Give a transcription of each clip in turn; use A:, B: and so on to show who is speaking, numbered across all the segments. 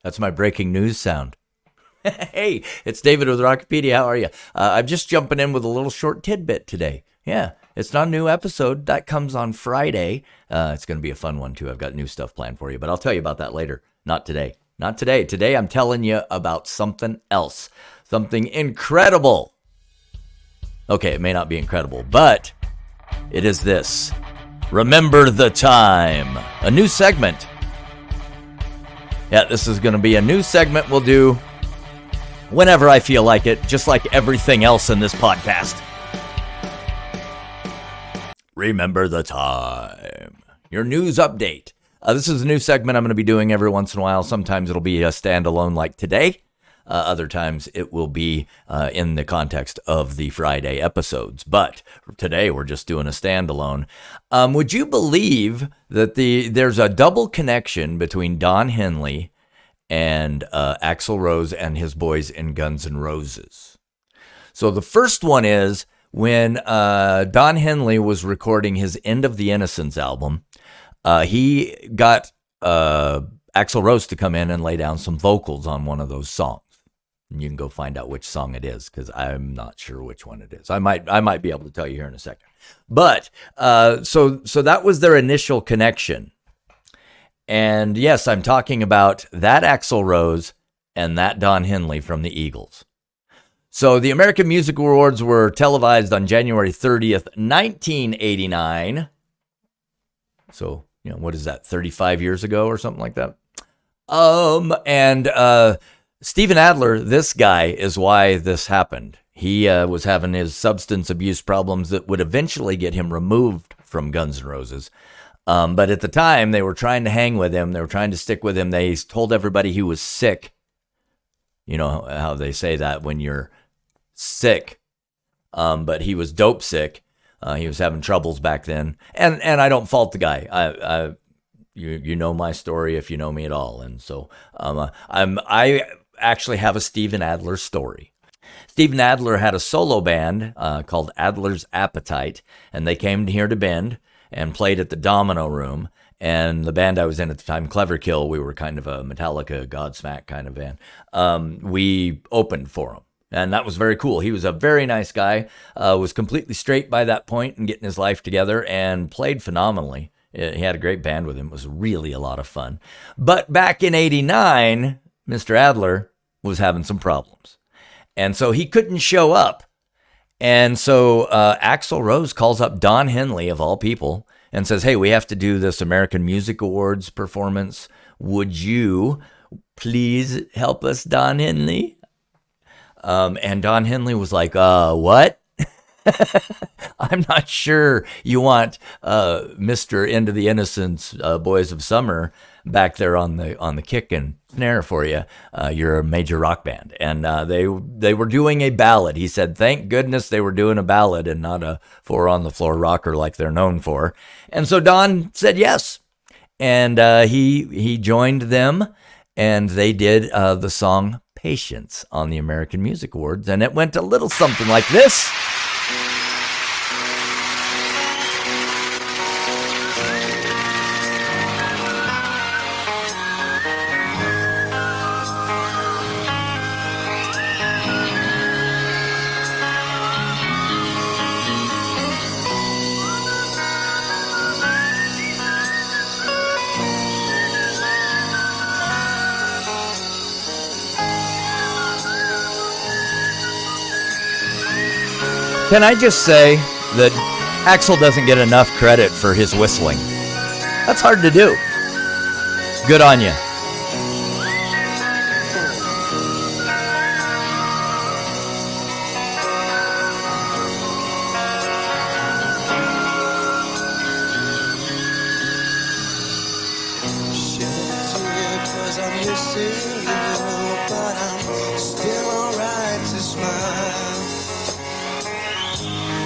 A: That's my breaking news sound. Hey, it's David with Rockipedia. How are you? I'm just jumping in with a little short tidbit today. Yeah, it's not a new episode. That comes on Friday. It's going to be a fun one, too. I've got new stuff planned for you, but I'll tell you about that later. Not today. Not today. Today, I'm telling you about something else. Something incredible. Okay, it may not be incredible, but it is this. Remember the Time. A new segment. Yeah, this is going to be a new segment we'll do whenever I feel like it, just like everything else in this podcast. Remember the Time. Your news update. This is a new segment I'm going to be doing every once in a while. Sometimes it'll be a standalone like today. Other times it will be in the context of the Friday episodes. But today we're just doing a standalone. Would you believe that there's a double connection between Don Henley and Axl Rose and his boys in Guns N' Roses? So the first one is when Don Henley was recording his End of the Innocence album, he got Axl Rose to come in and lay down some vocals on one of those songs. And you can go find out which song it is because I'm not sure which one it is. I might be able to tell you here in a second. But so that was their initial connection. And yes, I'm talking about that Axl Rose and that Don Henley from the Eagles. So the American Music Awards were televised on January 30th, 1989. So, what is that, 35 years ago or something like that? And Steven Adler, this guy, is why this happened. He was having his substance abuse problems that would eventually get him removed from Guns N' Roses. But at the time, they were trying to hang with him. They were trying to stick with him. They told everybody he was sick. You know how they say that when you're sick. But he was dope sick. He was having troubles back then. And I don't fault the guy. You know my story if you know me at all. And so I actually have a Steven Adler story. Steven Adler had a solo band called Adler's Appetite, and they came here to Bend and played at the Domino Room. And the band I was in at the time, Clever Kill, we were kind of a Metallica, Godsmack kind of band. We opened for him. And that was very cool. He was a very nice guy, was completely straight by that point and getting his life together and played phenomenally. He had a great band with him. It was really a lot of fun. But back in 89, Mr. Adler was having some problems. And so he couldn't show up. And so Axl Rose calls up Don Henley, of all people, and says, hey, we have to do this American Music Awards performance. Would you please help us, Don Henley? And Don Henley was like, what? I'm not sure you want Mr. End of the Innocence, Boys of Summer back there on the kick and snare for you. You're a major rock band. And they were doing a ballad. He said, thank goodness they were doing a ballad and not a four-on-the-floor rocker like they're known for. And so Don said yes. And he joined them, and they did the song Patience on the American Music Awards. And it went a little something like this. Can I just say that Axl doesn't get enough credit for his whistling? That's hard to do. Good on you.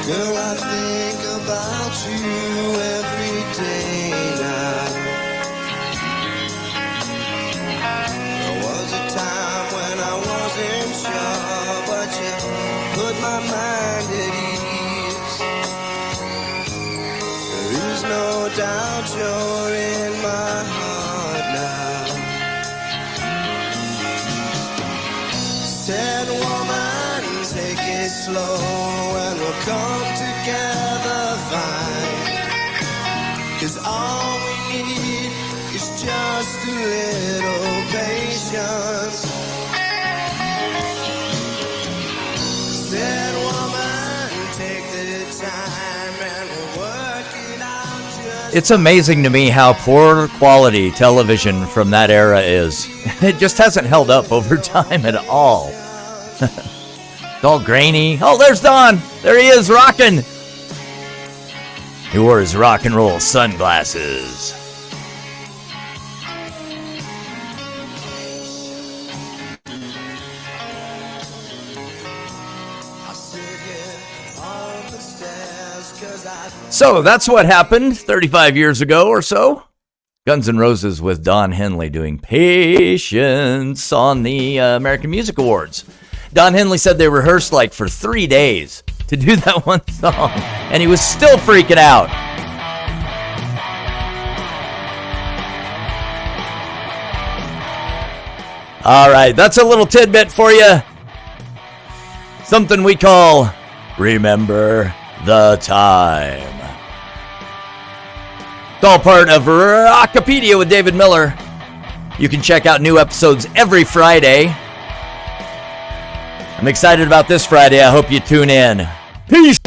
B: Girl, I think about you every day now. There was a time when I wasn't sure no doubt you're in my heart now. Said woman, take it slow and we'll come together fine. 'Cause all we need is just a little patience. Said woman, take the time and we'll work it out just.
A: It's amazing to me how poor quality television from that era is. It just hasn't held up over time at all. It's all grainy. Oh, there's Don. There he is, rocking. He wore his rock and roll sunglasses. So that's what happened 35 years ago or so. Guns N' Roses with Don Henley doing Patience on the American Music Awards. Don Henley said they rehearsed like for 3 days to do that one song, and he was still freaking out. All right, that's a little tidbit for you. Something we call Remember the Time. It's all part of Rockipedia with David Miller. You can check out new episodes every Friday. I'm excited about this Friday. I hope you tune in. Peace!